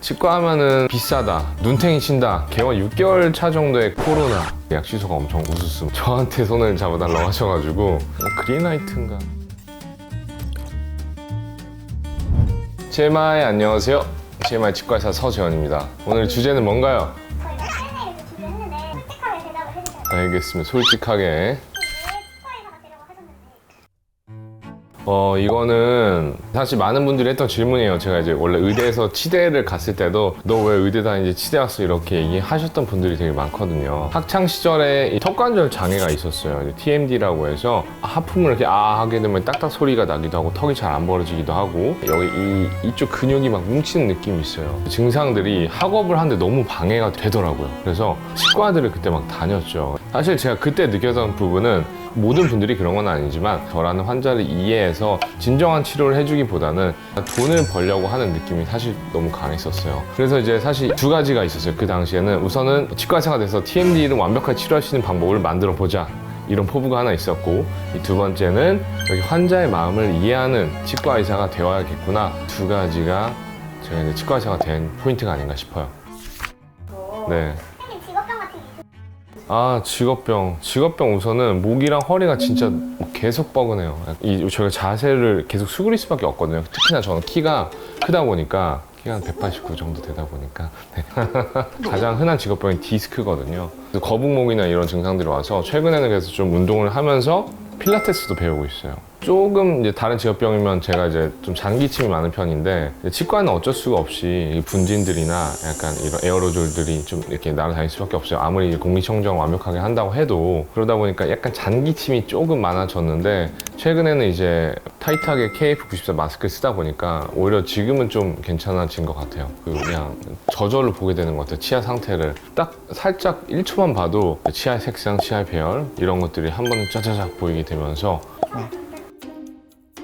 치과 하면은 비싸다, 눈탱이 친다, 개원 6개월 차 정도의 코로나 약 취소가 엄청 우수수. 저한테 손을 잡아달라고 하셔가지고 그린라이트인가? TMI 안녕하세요. TMI 치과의사 서재원입니다. 오늘 주제는 뭔가요? 저희가 Q&A를 준비했는데 솔직하게 대답을 해주세요. 알겠습니다. 솔직하게. 왜 치과의사가 되려고 하셨는지. 이거는 사실 많은 분들이 했던 질문이에요. 제가 이제 원래 의대에서 치대를 갔을 때도 너 왜 의대 다니지 치대 왔어 이렇게 얘기하셨던 분들이 되게 많거든요. 학창 시절에 이 턱관절 장애가 있었어요. TMD라고 해서 하품을 이렇게 하게 되면 딱딱 소리가 나기도 하고 턱이 잘 안 벌어지기도 하고 여기 이쪽 근육이 막 뭉치는 느낌이 있어요. 증상들이 학업을 하는데 너무 방해가 되더라고요. 그래서 치과들을 그때 막 다녔죠. 사실 제가 그때 느꼈던 부분은 모든 분들이 그런 건 아니지만 저라는 환자를 이해해서 진정한 치료를 해주기보다는 돈을 벌려고 하는 느낌이 사실 너무 강했었어요. 그래서 이제 사실 두 가지가 있었어요. 그 당시에는 우선은 치과의사가 돼서 TMD를 완벽하게 치료할 수 있는 방법을 만들어 보자, 이런 포부가 하나 있었고, 이 두 번째는 여기 환자의 마음을 이해하는 치과의사가 되어야겠구나. 두 가지가 제가 이제 치과의사가 된 포인트가 아닌가 싶어요. 네. 선생님 직업병 같은 게 있으세요? 직업병 우선은 목이랑 허리가 진짜 계속 뻐근해요. 저희가 자세를 계속 수그릴 수밖에 없거든요. 특히나 저는 키가 크다 보니까, 키가 한 189 정도 되다 보니까 네. 가장 흔한 직업병이 디스크거든요. 그래서 거북목이나 이런 증상들이 와서 최근에는 그래서 좀 운동을 하면서 필라테스도 배우고 있어요. 조금 이제 다른 직업병이면 제가 이제 좀 잔기침이 많은 편인데, 치과는 어쩔 수가 없이 분진들이나 약간 이런 에어로졸들이 좀 이렇게 날아다닐 수밖에 없어요. 아무리 공기청정을 완벽하게 한다고 해도. 그러다 보니까 약간 잔기침이 조금 많아졌는데, 최근에는 이제 타이트하게 KF94 마스크를 쓰다 보니까 오히려 지금은 좀 괜찮아진 것 같아요. 그냥 저절로 보게 되는 것 같아요. 치아 상태를 딱 살짝 1초만 봐도 치아의 색상, 치아의 배열 이런 것들이 한 번에 짜자작 보이게 되면서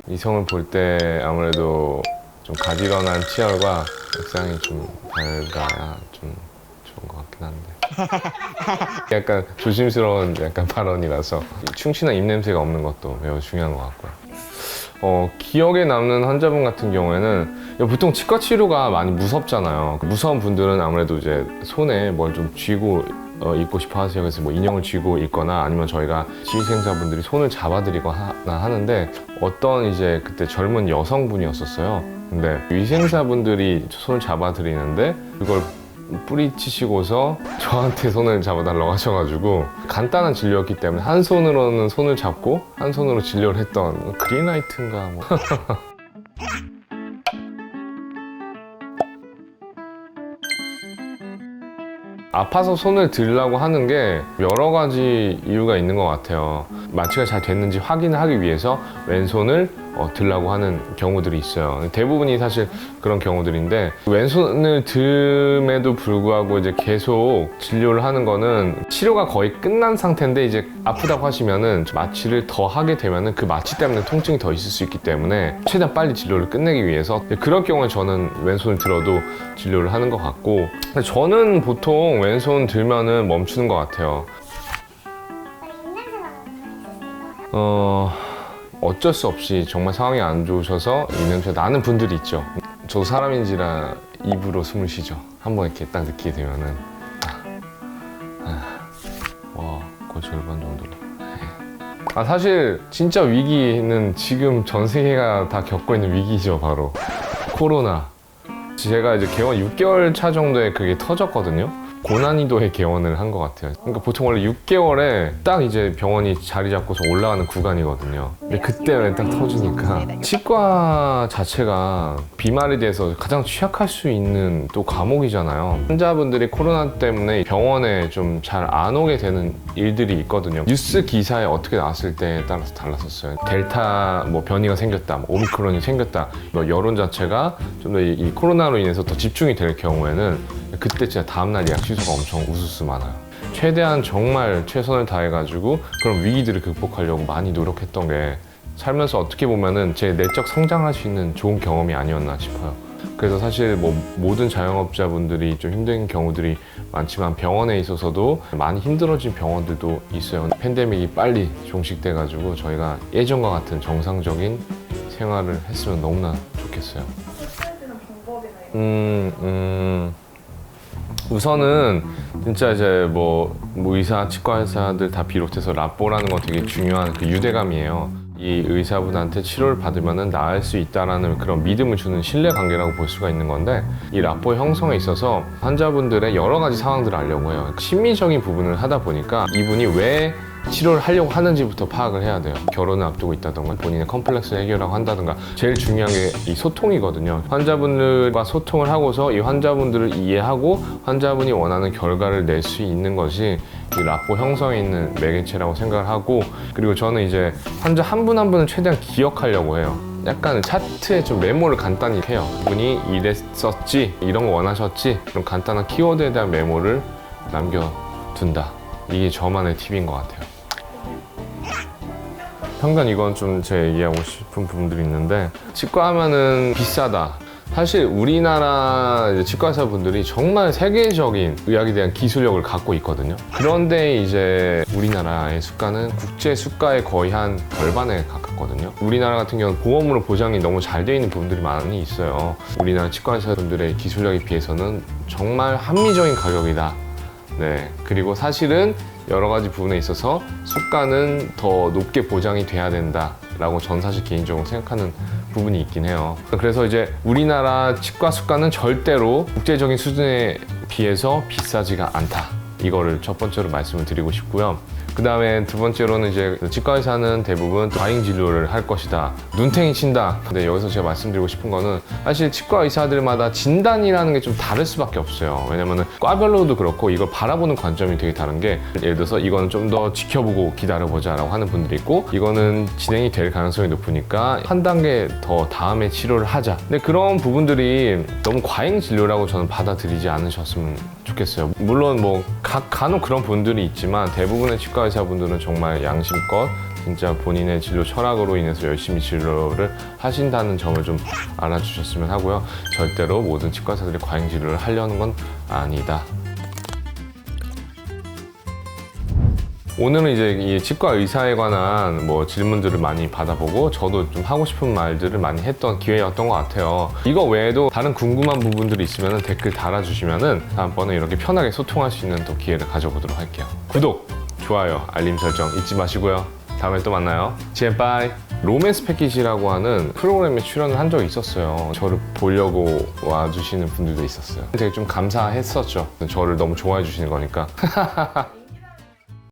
이성을 볼 때 아무래도 좀 가지런한 치열과 색상이 좀 밝아야 좀 좋은 것 같긴 한데 약간 조심스러운 약간 발언이라서 충치나 입냄새가 없는 것도 매우 중요한 것 같고요. 기억에 남는 환자분 같은 경우에는 보통 치과 치료가 많이 무섭잖아요. 무서운 분들은 아무래도 이제 손에 뭘 좀 쥐고 있고 싶어 하세요. 그래서 뭐 인형을 쥐고 있거나 아니면 저희가 지휘생사분들이 손을 잡아드리거나 하는데, 어떤 이제 그때 젊은 여성분이었었어요. 근데 위생사분들이 손을 잡아드리는데 그걸 뿌리치시고서 저한테 손을 잡아달라고 하셔가지고, 간단한 진료였기 때문에 한 손으로는 손을 잡고 한 손으로 진료를 했던 그린라이트인가 뭐. 아파서 손을 들려고 하는 게 여러 가지 이유가 있는 것 같아요. 마취가 잘 됐는지 확인을 하기 위해서 왼손을 들라고 하는 경우들이 있어요. 대부분이 사실 그런 경우들인데, 왼손을 듦에도 불구하고 이제 계속 진료를 하는 거는 치료가 거의 끝난 상태인데 이제 아프다고 하시면은 마취를 더 하게 되면은 그 마취 때문에 통증이 더 있을 수 있기 때문에 최대한 빨리 진료를 끝내기 위해서 그럴 경우에 저는 왼손을 들어도 진료를 하는 것 같고, 저는 보통 왼손 들면은 멈추는 것 같아요. 입냄새 나는 분 있으신가요? 어쩔 수 없이 정말 상황이 안 좋으셔서 이 냄새 나는 분들이 있죠. 저도 사람인지라 입으로 숨을 쉬죠. 한번 이렇게 딱 느끼게 되면은 거의 절반 정도로. 사실 진짜 위기는 지금 전 세계가 다 겪고 있는 위기죠. 바로 코로나. 제가 이제 개원 6개월 차 정도에 그게 터졌거든요. 고난이도의 개원을 한 것 같아요. 그러니까 보통 원래 6개월에 딱 이제 병원이 자리 잡고서 올라가는 구간이거든요. 근데 그때 딱 터지니까 치과 자체가 비말에 대해서 가장 취약할 수 있는 또 과목이잖아요. 환자분들이 코로나 때문에 병원에 좀 잘 안 오게 되는 일들이 있거든요. 뉴스 기사에 어떻게 나왔을 때에 따라서 달랐었어요. 델타 뭐 변이가 생겼다, 뭐 오미크론이 생겼다, 뭐 여론 자체가 좀 더 이 코로나로 인해서 더 집중이 될 경우에는 그때 진짜 다음날 약 취소가 엄청 우수수 많아요. 최대한 정말 최선을 다해가지고 그런 위기들을 극복하려고 많이 노력했던 게 살면서 어떻게 보면은 제 내적 성장할 수 있는 좋은 경험이 아니었나 싶어요. 그래서 사실 뭐 모든 자영업자분들이 좀 힘든 경우들이 많지만 병원에 있어서도 많이 힘들어진 병원들도 있어요. 팬데믹이 빨리 종식돼가지고 저희가 예전과 같은 정상적인 생활을 했으면 너무나 좋겠어요. 치료해주는 방법이나 이런 우선은 진짜 이제 뭐 의사, 치과 의사들 다 비롯해서 라뽀라는 건 되게 중요한 그 유대감이에요. 이 의사분한테 치료를 받으면 나을 수 있다라는 그런 믿음을 주는 신뢰 관계라고 볼 수가 있는 건데, 이 라뽀 형성에 있어서 환자분들의 여러 가지 상황들을 알려고 해요. 심리적인 부분을 하다 보니까 이분이 왜 치료를 하려고 하는지부터 파악을 해야 돼요. 결혼을 앞두고 있다던가 본인의 컴플렉스를 해결하고 한다던가, 제일 중요한 게 이 소통이거든요. 환자분들과 소통을 하고서 이 환자분들을 이해하고 환자분이 원하는 결과를 낼 수 있는 것이 이 라포 형성에 있는 매개체라고 생각을 하고, 그리고 저는 이제 환자 한 분 한 분을 최대한 기억하려고 해요. 약간 차트에 좀 메모를 간단히 해요. 이분이 이랬었지, 이런 거 원하셨지, 그런 간단한 키워드에 대한 메모를 남겨둔다. 이게 저만의 팁인 것 같아요. 현관 이건 좀 제 얘기하고 싶은 부분들이 있는데, 치과 하면은 비싸다. 사실 우리나라 이제 치과 의사분들이 정말 세계적인 의학에 대한 기술력을 갖고 있거든요. 그런데 이제 우리나라의 수가는 국제 수가의 거의 한 절반에 가깝거든요. 우리나라 같은 경우는 보험으로 보장이 너무 잘 되어 있는 부분들이 많이 있어요. 우리나라 치과 의사분들의 기술력에 비해서는 정말 합리적인 가격이다. 네, 그리고 사실은 여러 가지 부분에 있어서 수가는 더 높게 보장이 돼야 된다라고 전 사실 개인적으로 생각하는 부분이 있긴 해요. 그래서 이제 우리나라 치과 수가는 절대로 국제적인 수준에 비해서 비싸지가 않다. 이거를 첫 번째로 말씀을 드리고 싶고요. 그 다음에 두 번째로는 이제 치과 의사는 대부분 과잉 진료를 할 것이다. 눈탱이 친다. 근데 여기서 제가 말씀드리고 싶은 거는 사실 치과 의사들마다 진단이라는 게 좀 다를 수밖에 없어요. 왜냐면은 과별로도 그렇고 이걸 바라보는 관점이 되게 다른 게, 예를 들어서 이거는 좀 더 지켜보고 기다려보자 라고 하는 분들이 있고, 이거는 진행이 될 가능성이 높으니까 한 단계 더 다음에 치료를 하자. 근데 그런 부분들이 너무 과잉 진료라고 저는 받아들이지 않으셨으면 좋겠어요. 물론 뭐 간혹 그런 분들이 있지만 대부분의 치과 의사분들은 정말 양심껏 진짜 본인의 진료 철학으로 인해서 열심히 진료를 하신다는 점을 좀 알아주셨으면 하고요. 절대로 모든 치과 의사들이 과잉 진료를 하려는 건 아니다. 오늘은 이제 이 치과 의사에 관한 뭐 질문들을 많이 받아보고 저도 좀 하고 싶은 말들을 많이 했던 기회였던 것 같아요. 이거 외에도 다른 궁금한 부분들이 있으면 댓글 달아주시면은 다음번에 이렇게 편하게 소통할 수 있는 또 기회를 가져보도록 할게요. 구독, 좋아요, 알림 설정 잊지 마시고요. 다음에 또 만나요. 제바이. 로맨스 패키지라고 하는 프로그램에 출연을 한 적이 있었어요. 저를 보려고 와주시는 분들도 있었어요. 되게 좀 감사했었죠. 저를 너무 좋아해 주시는 거니까.